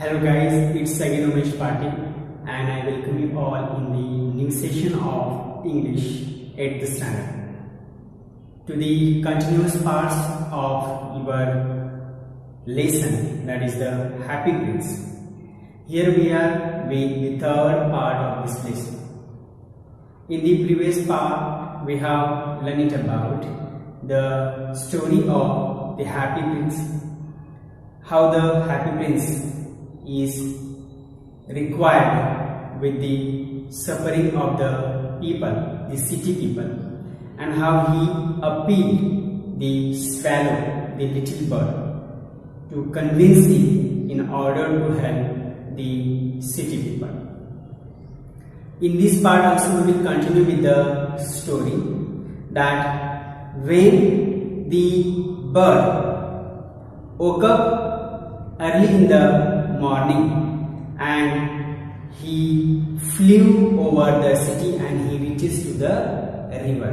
Hello guys, it's again Umesh Patil and I welcome you all in the new session of English 8th standard. To the continuous parts of your lesson, that is the Happy Prince. Here we are with the third part of this lesson. In the previous part, we have learned about the story of the Happy Prince, how the Happy Prince is required with the suffering of the people, the city people, and how he appealed the swallow, the little bird, to convince him in order to help the city people. In this part also we will continue with the story that when the bird woke up early in the morning and he flew over the city and he reaches to the river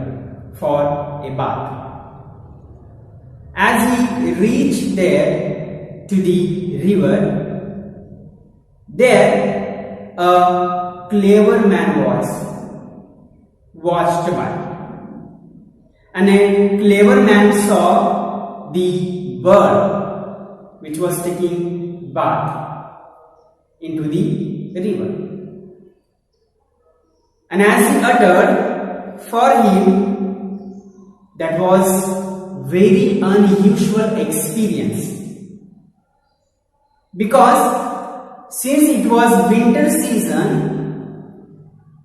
for a bath. As he reached there to the river, there a clever man was watched by, and a clever man saw the bird which was taking bath into the river, and as he uttered, for him that was very unusual experience, because since it was winter season,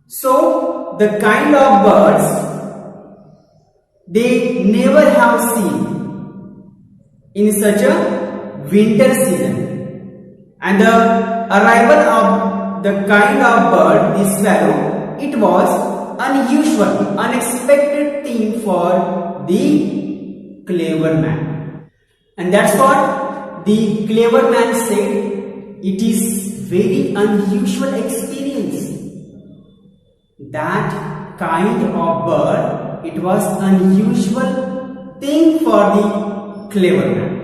so the kind of birds they never have seen in such a winter season. And the arrival of the kind of bird, the swallow, it was unusual, unexpected thing for the clever man. And that's what the clever man said, it is very unusual experience. That kind of bird, it was unusual thing for the clever man.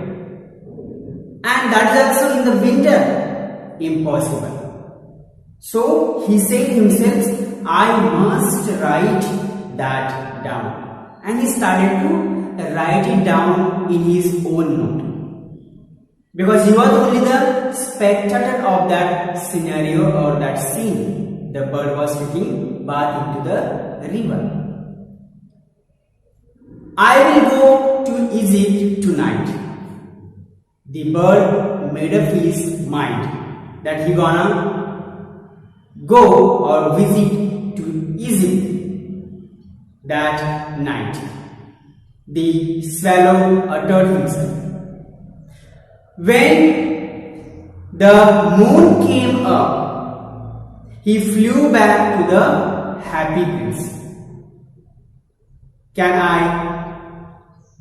And that is also in the winter impossible. So he said himself, I must write that down. And he started to write it down in his own note. Because he was only the spectator of that scenario or that scene. The bird was taking bath into the river. I will go to Egypt tonight. The bird made up his mind that he gonna go or visit to Egypt that night. The swallow uttered himself. When the moon came up, he flew back to the Happy Prince. Can I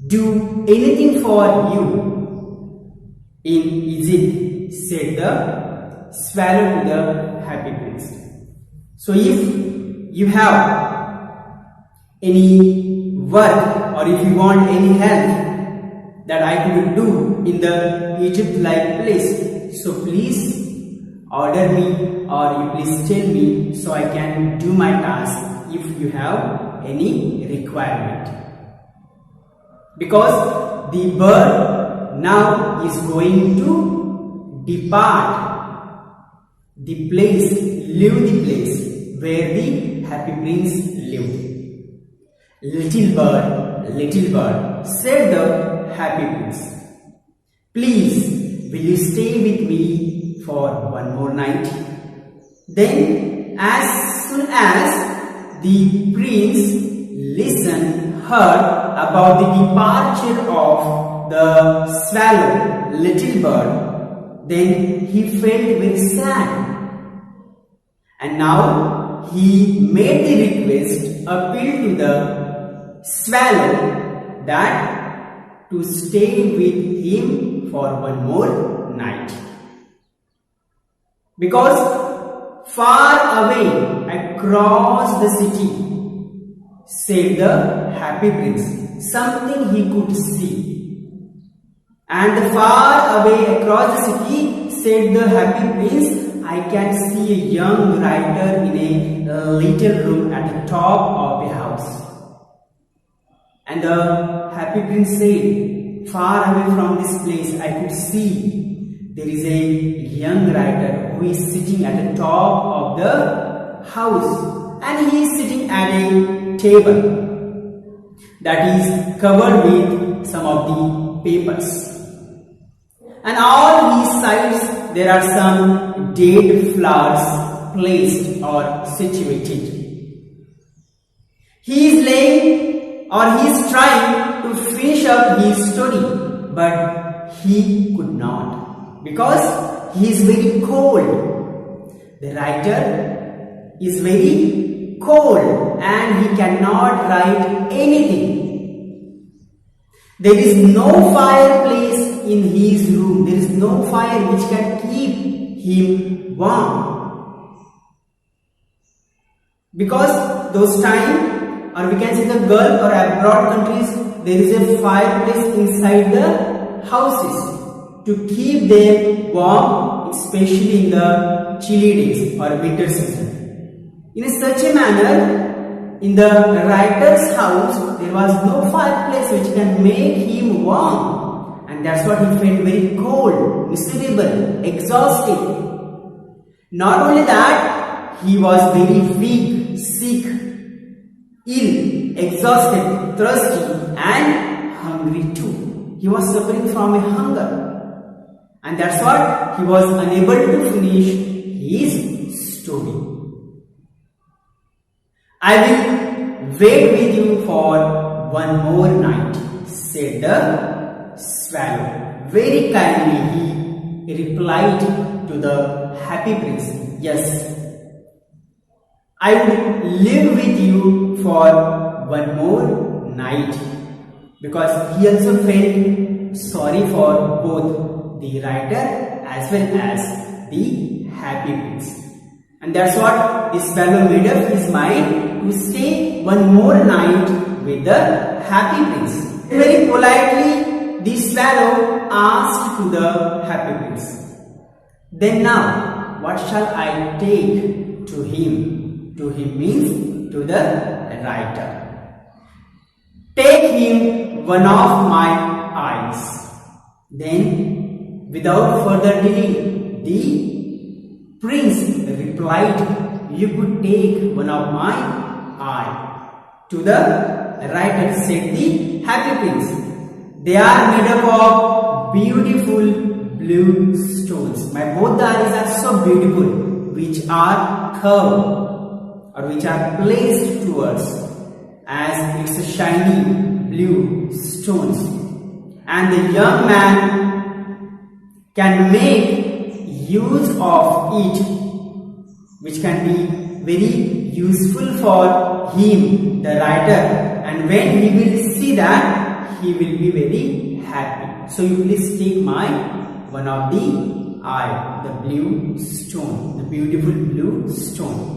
do anything for you in Egypt? Said the swallow to the Happy Prince. So if you have any work or if you want any help that I could do in the Egypt-like place, so please order me or you please tell me so I can do my task if you have any requirement. Because the bird now is going to depart the place, leave the place where the Happy Prince lived. Little bird, said the Happy Prince, please will you stay with me for one more night? Then as soon as the prince heard about the departure of the swallow, little bird, then he felt very sad. And now he made the request, appealed to the swallow that to stay with him for one more night. Because far away across the city, said the Happy Prince, something he could see. And far away across the city, said the happy prince, I can see a young writer in a little room at the top of the house. And the happy prince said, far away from this place I could see there is a young writer who is sitting at the top of the house, and he is sitting at a table that is covered with some of the papers. And all his sides there are some dead flowers placed or situated. He is laying or he is trying to finish up his story, but he could not because he is very cold. The writer is very cold and he cannot write anything. There is no fireplace in his room. There is no fire which can keep him warm. Because those time, or we can say the Gulf or abroad countries, there is a fireplace inside the houses to keep them warm, especially in the chilly days or winter season. In such a manner, in the writer's house, there was no fireplace which can make him warm, and that's what he felt very cold, miserable, exhausted. Not only that, he was very weak, sick, ill, exhausted, thirsty, and hungry too. He was suffering from a hunger, and that's what he was unable to finish his story. I will wait with you for one more night, said the swallow. Very kindly he replied to the happy prince, yes, I would live with you for one more night, because he also felt sorry for both the writer as well as the happy prince. And that's what this swallow made up his mind to stay one more night with the happy prince. Very politely, the swallow asked to the happy prince, then now, what shall I take to him? To him means to the writer. Take him one of my eyes. Then, without further delay, the prince replied, you could take one of my eye. To the writer said the happy prince, they are made up of beautiful blue stones. My both the eyes are so beautiful, which are curved or which are placed towards as it's a shiny blue stones. And the young man can make use of it, which can be very useful for him, the writer, and when he will see that, he will be very happy. So you please take my one of the eye, the blue stone, the beautiful blue stone.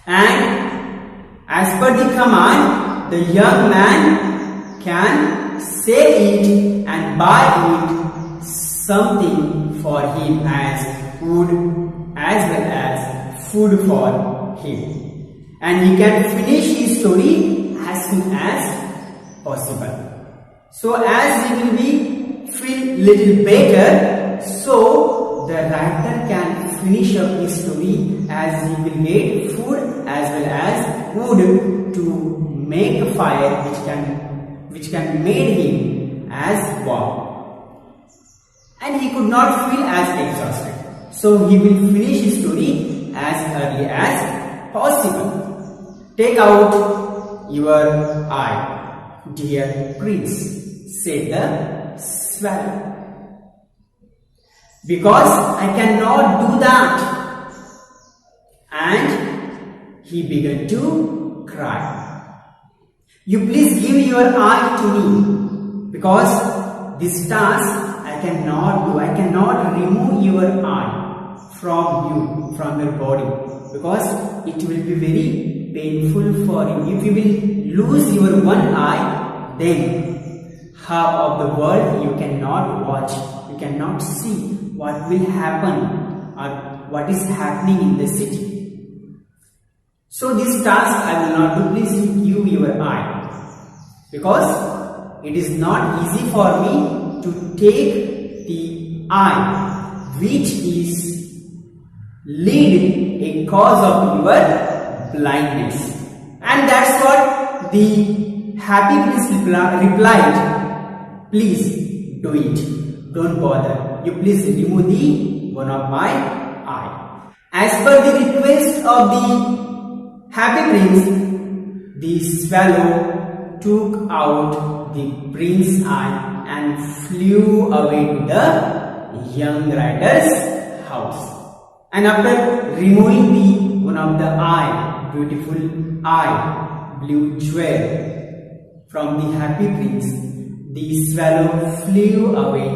And as per the command, the young man can sell it and buy it something for him as food as well as food for him, and he can finish his story as soon as possible. So as he will be feel little better, so the writer can finish up his story as he will get food as well as wood to make a fire which can make him as warm. And he could not feel as exhausted. So he will finish his story as early as possible. Take out your eye, dear prince, said the swallow. Because I cannot do that. And he began to cry. You please give your eye to me, because this task I cannot do. I cannot remove your eye from you, from your body, because it will be very painful for you. If you will lose your one eye, then half of the world you cannot watch, you cannot see what will happen or what is happening in the city. So this task I will not do. Please give your eye, because it is not easy for me to take the eye which is lead a cause of your blindness. And that's what the happy prince replied, please do it, don't bother, you please remove the one of my eye. As per the request of the happy prince, the swallow took out the prince's eye and flew away to the young rider's house. And after removing the one of the eye, beautiful eye, blue jewel from the happy prince, the swallow flew away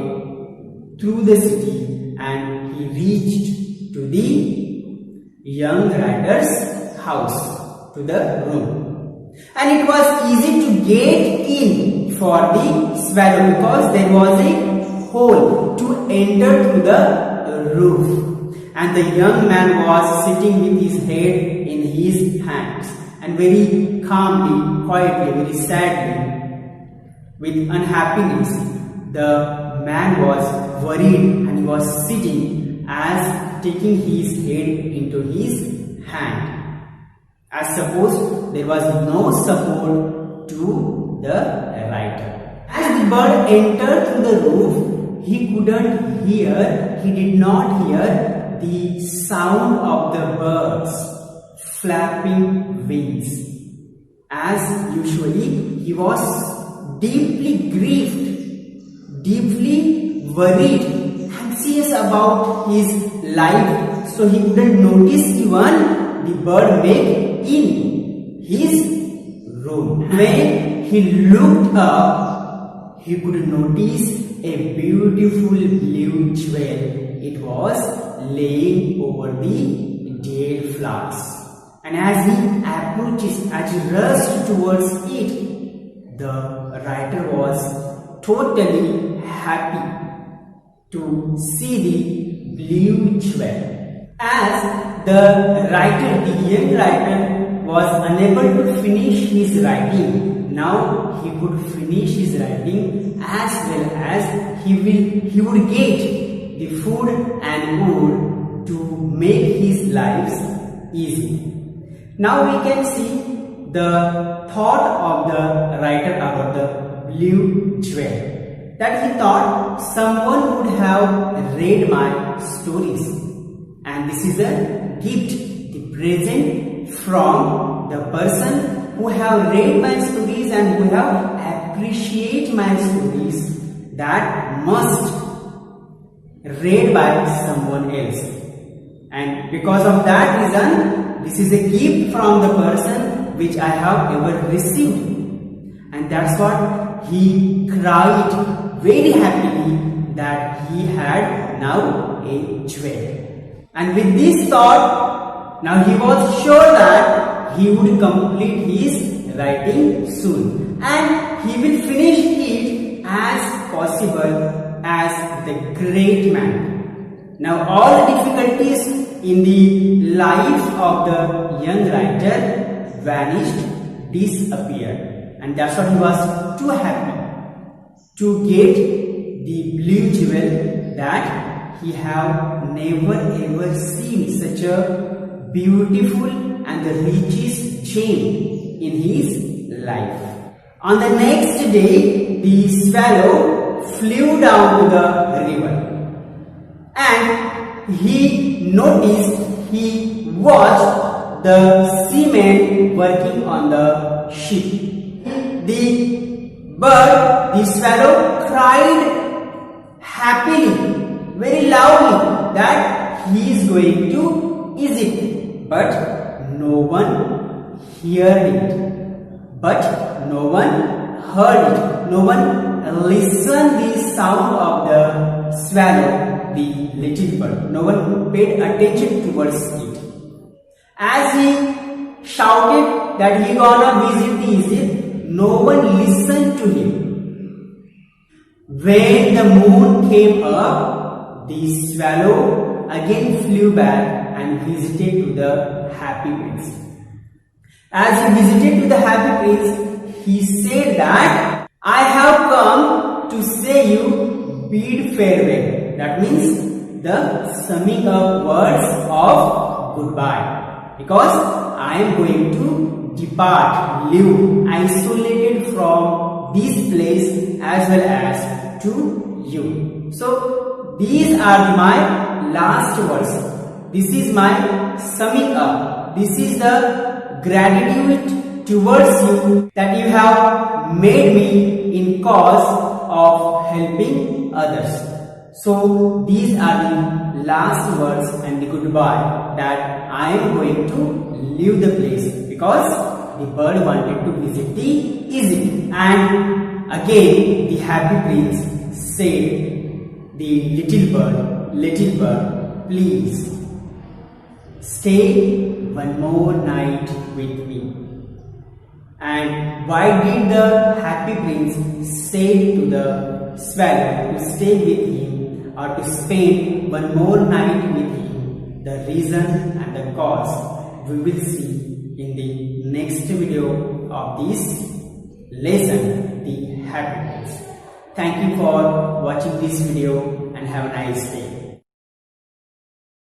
through the city and he reached to the young rider's house, to the room. And it was easy to get in for the swallow because there was a hole to enter through the roof. And the young man was sitting with his head in his hands and very calmly, quietly, very sadly, with unhappiness, the man was worried and he was sitting as taking his head into his hand, as suppose there was no support to the rider. As the bird entered through the roof, he couldn't hear, he did not hear the sound of the birds flapping wings. As usually, he was deeply grieved, deeply worried, anxious about his life, so he couldn't notice even the bird make in his room. When he looked up, he could notice a beautiful blue jewel. It was laying over the dead flowers. And as he approaches, as he rushed towards it, the writer was totally happy to see the blue jewel. As the writer, the young writer, was unable to finish his writing, now he could finish his writing as well as he would get the food and wood to make his life easy. Now we can see the thought of the writer about the blue jewel, that he thought someone would have read my stories, and this is a gift, the present from the person who have read my stories and who have appreciate my stories, that must read by someone else. And because of that reason, this is a gift from the person which I have ever received. And that's what he cried very happily, that he had now a jewel. And with this thought, now he was sure that he would complete his writing soon, and he will finish it as possible as the great man. Now all the difficulties in the life of the young writer vanished, disappeared, and that's what he was too happy to get the blue jewel, that he have never ever seen such a beautiful and the richest gem in his life. On the next day, the swallow flew down to the river, and he watched the seamen working on the ship. The bird, the swallow, cried happily, very loudly, that he is going to Egypt, but no one heard it, but no one heard it, no one listened the sound of the swallow, the little bird. No one paid attention towards it. As he shouted that he gonna visit the Egypt, no one listened to him. When the moon came up, the swallow again flew back and visited to the happy prince. As he visited to the happy prince, he said that, I have come to say you bid farewell. That means the summing up words of goodbye. Because I am going to depart, live isolated from this place as well as to you. So these are my last words. This is my summing up. This is the gratitude towards you that you have made me in cause of helping others. So these are the last words and the goodbye that I am going to leave the place, because the bird wanted to visit the Egypt. And again the happy prince said, the little bird, please stay one more night with me. And why did the happy prince say to the swallow to stay with him or to spend one more night with him? The reason and the cause we will see in the next video of this lesson, the happy prince. Thank you for watching this video and have a nice day.